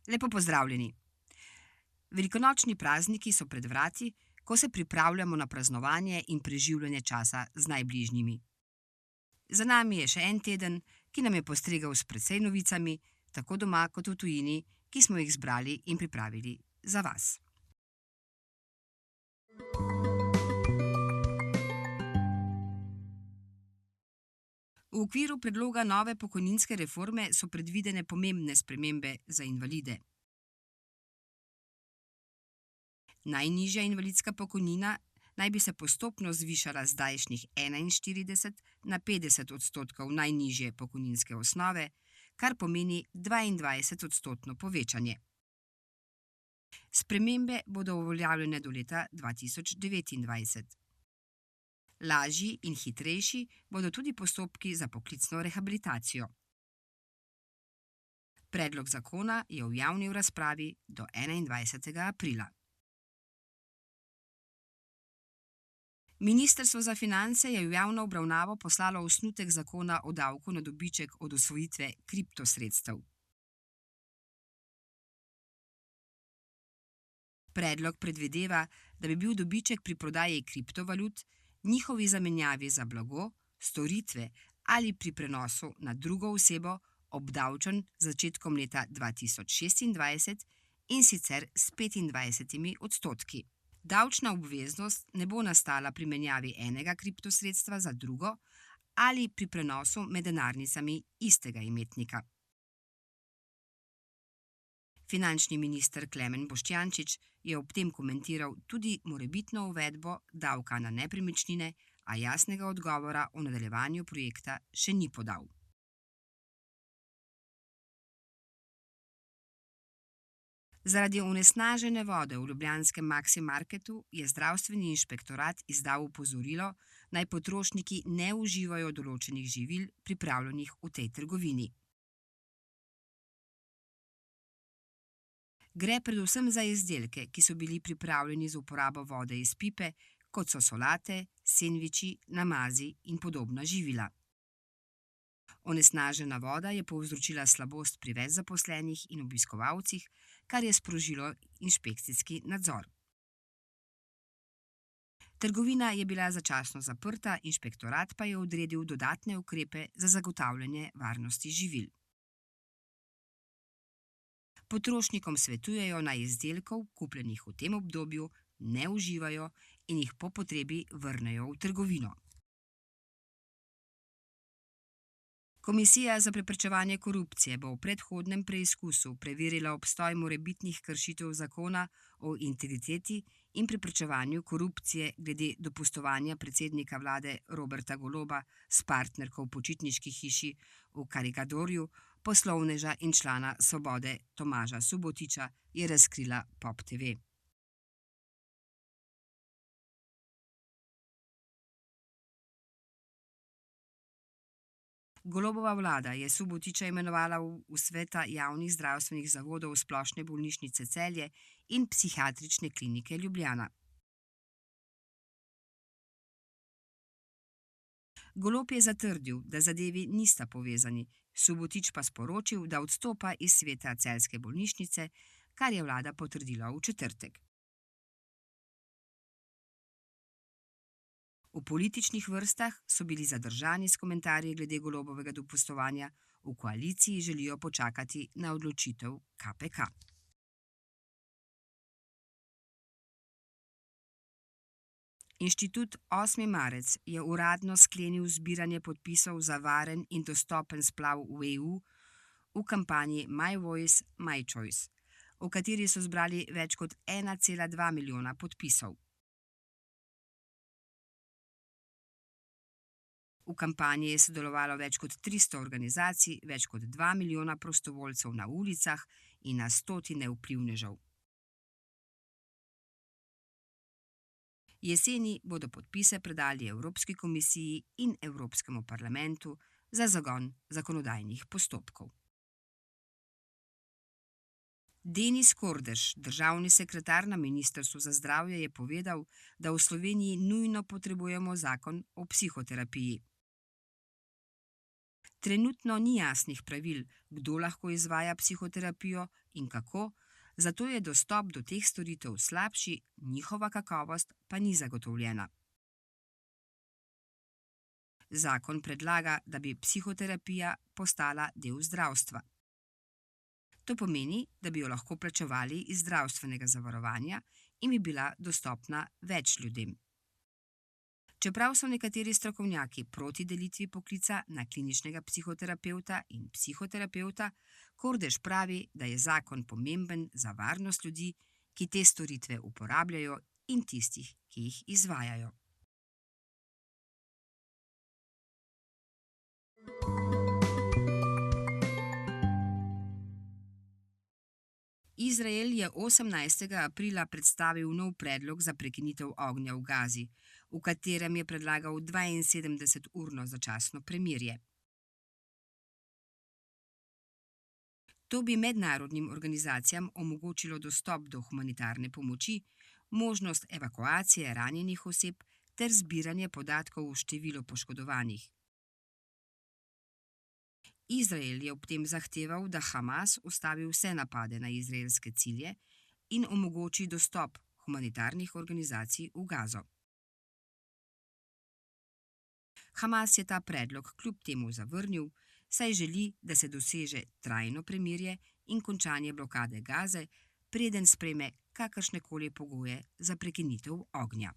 Lepo pozdravljeni. Velikonočni prazniki so pred vrati, ko se pripravljamo na praznovanje in preživljanje časa z najbližnjimi. Za nami je še en teden, ki nam je postregel s precej novicami, tako doma kot v tujini, ki smo jih zbrali in pripravili za vas. V okviru predloga nove pokojninske reforme so predvidene pomembne spremembe za invalide. Najnižja invalidska pokojnina naj bi se postopno zvišala z zdajšnjih 41 na 50% najnižje pokojninske osnove, kar pomeni 22% povečanje. Spremembe bodo uveljavljene do leta 2029. Lažji in hitrejši bodo tudi postopki za poklicno rehabilitacijo. Predlog zakona je v javni razpravi do 21. aprila. Ministrstvo za finance je v javno obravnavo poslalo osnutek zakona o davku na dobiček od osvojitve kriptosredstev. Predlog predvideva, da bi bil dobiček pri prodaji kriptovalut, njihovi zamenjavi za blago, storitve ali pri prenosu na drugo osebo obdavčen z začetkom leta 2026 in sicer s 25%. Davčna obveznost ne bo nastala pri menjavi enega kriptosredstva za drugo ali pri prenosu med denarnicami istega imetnika. Finančni minister Klemen Boštjančič je ob tem komentiral tudi morebitno uvedbo davka na nepremičnine, a jasnega odgovora o nadaljevanju projekta še ni podal. Zaradi onesnažene vode v ljubljanskem Maxi Marketu je zdravstveni inšpektorat izdal opozorilo, naj potrošniki ne uživajo določenih živil, pripravljenih v tej trgovini. Gre predvsem za izdelke, ki so bili pripravljeni z uporabo vode iz pipe, kot so solate, sendviči, namazi in podobna živila. Onesnažena voda je povzročila slabost pri več zaposlenih in obiskovalcih, kar je sprožilo inšpekcijski nadzor. Trgovina je bila začasno zaprta, inšpektorat pa je odredil dodatne ukrepe za zagotavljanje varnosti živil. Potrošnikom svetujejo, naj izdelkov, kupljenih v tem obdobju, ne uživajo in jih po potrebi vrnejo v trgovino. Komisija za preprečevanje korupcije bo v predhodnem preizkusu preverila obstoj morebitnih kršitev zakona o integriteti in preprečevanju korupcije glede dopustovanja predsednika vlade Roberta Goloba s partnerko v počitniški hiši v Karikadorju, poslovneža in člana Svobode Tomaža Subotića, je razkrila Pop TV. Golobova vlada je Subotića imenovala v sveta javnih zdravstvenih zavodov Splošne bolnišnice Celje in Psihiatrične klinike Ljubljana. Golob je zatrdil, da zadevi nista povezani, Subotić pa sporočil, da odstopa iz sveta celjske bolnišnice, kar je vlada potrdila v četrtek. V političnih vrstah so bili zadržani s komentarji glede Golobovega dopustovanja, v koaliciji želijo počakati na odločitev KPK. Inštitut 8. marec je uradno sklenil zbiranje podpisov za varen in dostopen splav v EU v kampanji My Voice, My Choice, v kateri so zbrali več kot 1,2 milijona podpisov. V kampanji je sodelovalo več kot 300 organizacij, več kot 2 milijona prostovoljcev na ulicah in na stotine vplivnežev. Jeseni bodo podpise predali Evropski komisiji in Evropskemu parlamentu za zagon zakonodajnih postopkov. Denis Kordež, državni sekretar na Ministrstvu za zdravje, je povedal, da v Sloveniji nujno potrebujemo zakon o psihoterapiji. Trenutno ni jasnih pravil, kdo lahko izvaja psihoterapijo in kako, zato je dostop do teh storitev slabši, njihova kakovost pa ni zagotovljena. Zakon predlaga, da bi psihoterapija postala del zdravstva. To pomeni, da bi jo lahko plačevali iz zdravstvenega zavarovanja in bi bila dostopna več ljudem. Čeprav so nekateri strokovnjaki proti delitvi poklica na kliničnega psihoterapevta in psihoterapevta, Kordež pravi, da je zakon pomemben za varnost ljudi, ki te storitve uporabljajo, in tistih, ki jih izvajajo. Izrael je 18. aprila predstavil nov predlog za prekinitev ognja v Gazi, v katerem je predlagal 72-urno začasno premirje. To bi mednarodnim organizacijam omogočilo dostop do humanitarne pomoči, možnost evakuacije ranjenih oseb ter zbiranje podatkov o številu poškodovanih. Izrael je ob tem zahteval, da Hamas ustavi vse napade na izraelske cilje in omogoči dostop humanitarnih organizacij v Gazo. Hamas je ta predlog kljub temu zavrnil, saj želi, da se doseže trajno premirje in končanje blokade Gaze, preden sprejme kakršnekoli pogoje za prekinitev ognja.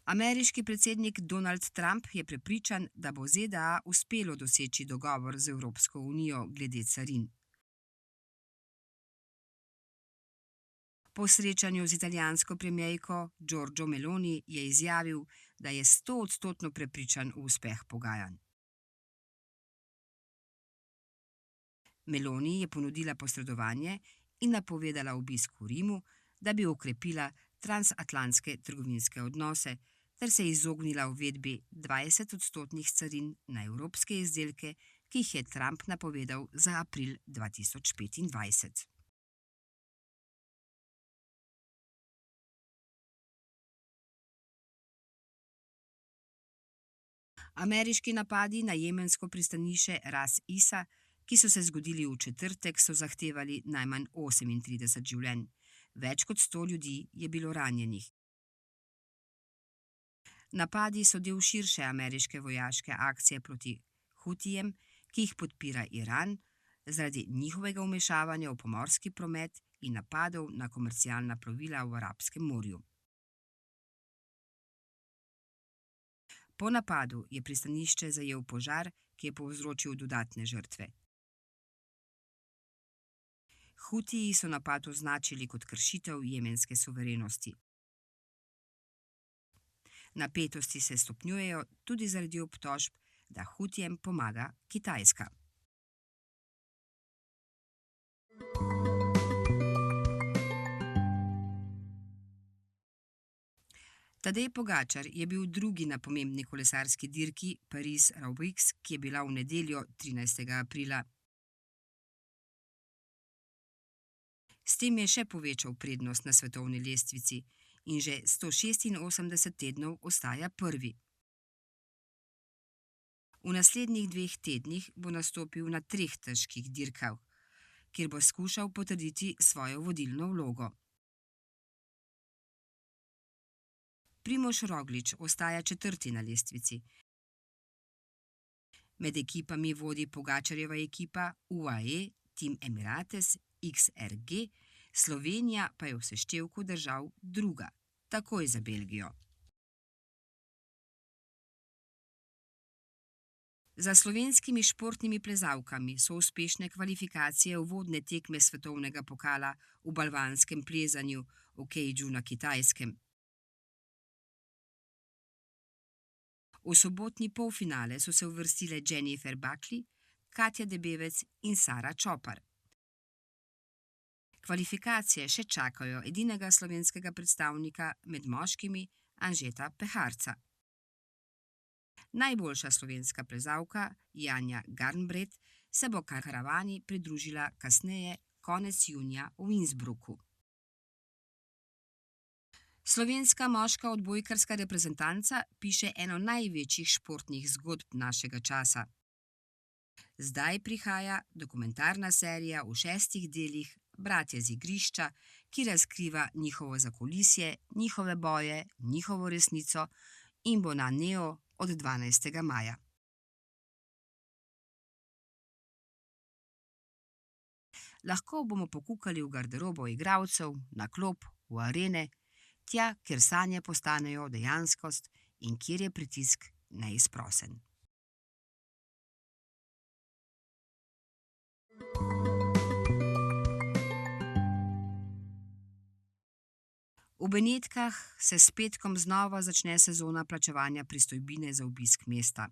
Ameriški predsednik Donald Trump je prepričan, da bo ZDA uspelo doseči dogovor z Evropsko unijo glede carin. Po srečanju z italijansko premierko Giorgio Meloni je izjavil, da je 100% prepričan v uspeh pogajanj. Meloni je ponudila posredovanje in napovedala obisk v Rimu, da bi okrepila transatlantske trgovinske odnose ter se izognila uvedbi 20% carin na evropske izdelke, ki jih je Trump napovedal za april 2025. Ameriški napadi na jemensko pristanišče Ras Isa, ki so se zgodili v četrtek, so zahtevali najmanj 38 življenj. Več kot 100 ljudi je bilo ranjenih. Napadi so del širše ameriške vojaške akcije proti Hutijem, ki jih podpira Iran, zaradi njihovega vmešavanja v pomorski promet in napadov na komercialna plovila v Arabskem morju. Po napadu je pristanišče zajel požar, ki je povzročil dodatne žrtve. Hutiji so napad označili kot kršitev jemenske suverenosti. Napetosti se stopnjujejo tudi zaradi obtožb, da Hutijem pomaga Kitajska. Tadej Pogačar je bil drugi na pomembni kolesarski dirki Paris-Roubaix, ki je bila v nedeljo 13. aprila. S tem je še povečal prednost na svetovni lestvici in že 186 tednov ostaja prvi. V naslednjih 2 tednih bo nastopil na 3 težkih dirkah, kjer bo skušal potrditi svojo vodilno vlogo. Primož Roglič ostaja 4. na lestvici. Med ekipami vodi Pogačarjeva ekipa UAE Team Emirates XRG, Slovenija pa je v seštevku držav druga, takoj za Belgijo. Za slovenskimi športnimi plezalkami so uspešne kvalifikacije uvodne tekme svetovnega pokala v balvanskem plezanju v Keju na Kitajskem. V sobotni polfinale so se uvrstile Jennifer Buckley, Katja Debevec in Sara Čopar. Kvalifikacije še čakajo edinega slovenskega predstavnika med moškimi, Anžeta Peharca. Najboljša slovenska plezalka Janja Garnbret se bo karavani pridružila kasneje konec junija v Innsbrucku. Slovenska moška odbojkarska reprezentanca piše eno največjih športnih zgodb našega časa. Zdaj prihaja dokumentarna serija v 6 delih Bratje z igrišča, ki razkriva njihovo zakulisje, njihove boje, njihovo resnico in bo na Neo od 12. maja. Lahko bomo pokukali v garderobo igralcev, na klop, v arene, tja, kjer sanje postanejo dejanskost in kjer je pritisk neizprosen. V Benetkah se s petkom znova začne sezona plačevanja pristojbine za obisk mesta.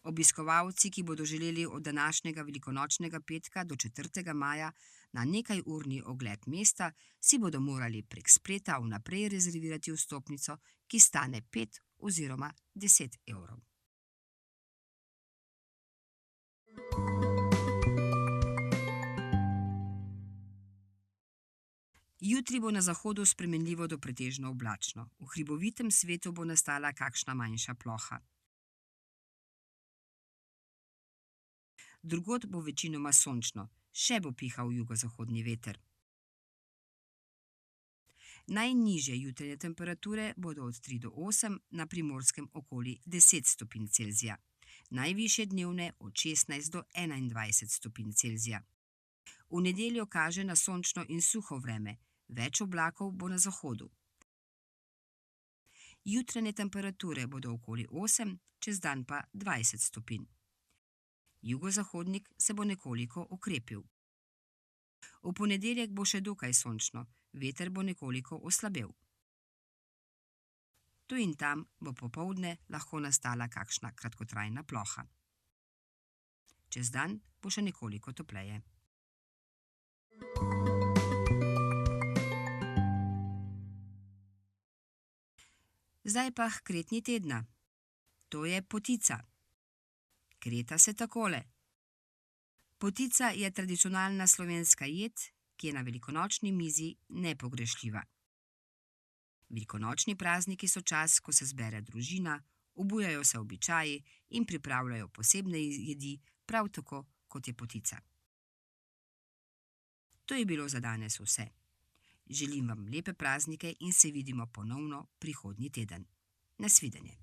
Obiskovalci, ki bodo želeli od današnjega velikonočnega petka do 4. maja na nekajurni ogled mesta, si bodo morali prek spleta vnaprej rezervirati vstopnico, ki stane 5 oziroma 10 evrov. Jutri bo na zahodu spremenljivo do pretežno oblačno. V hribovitem svetu bo nastala kakšna manjša ploha. Drugod bo večinoma sončno, še bo pihal jugozahodni veter. Najnižje jutranje temperature bodo od 3 do 8, na Primorskem okoli 10 stopinj Celzija. Najvišje dnevne od 16 do 21 stopinj Celzija. V nedeljo kaže na sončno in suho vreme, več oblakov bo na zahodu. Jutranje temperature bodo okoli 8, čez dan pa 20 stopinj. Jugozahodnik se bo nekoliko okrepil. V ponedeljek bo še dokaj sončno, veter bo nekoliko oslabel. Tu in tam bo popoldne lahko nastala kakšna kratkotrajna ploha. Čez dan bo še nekoliko topleje. Zdaj pa h kretnji tedna. To je potica. Kreta se takole. Potica je tradicionalna slovenska jed, ki je na velikonočni mizi nepogrešljiva. Velikonočni prazniki so čas, ko se zbere družina, obujajo se običaji in pripravljajo posebne jedi, prav tako kot je potica. To je bilo za danes vse. Želim vam lepe praznike in se vidimo ponovno prihodnji teden. Nasvidenje.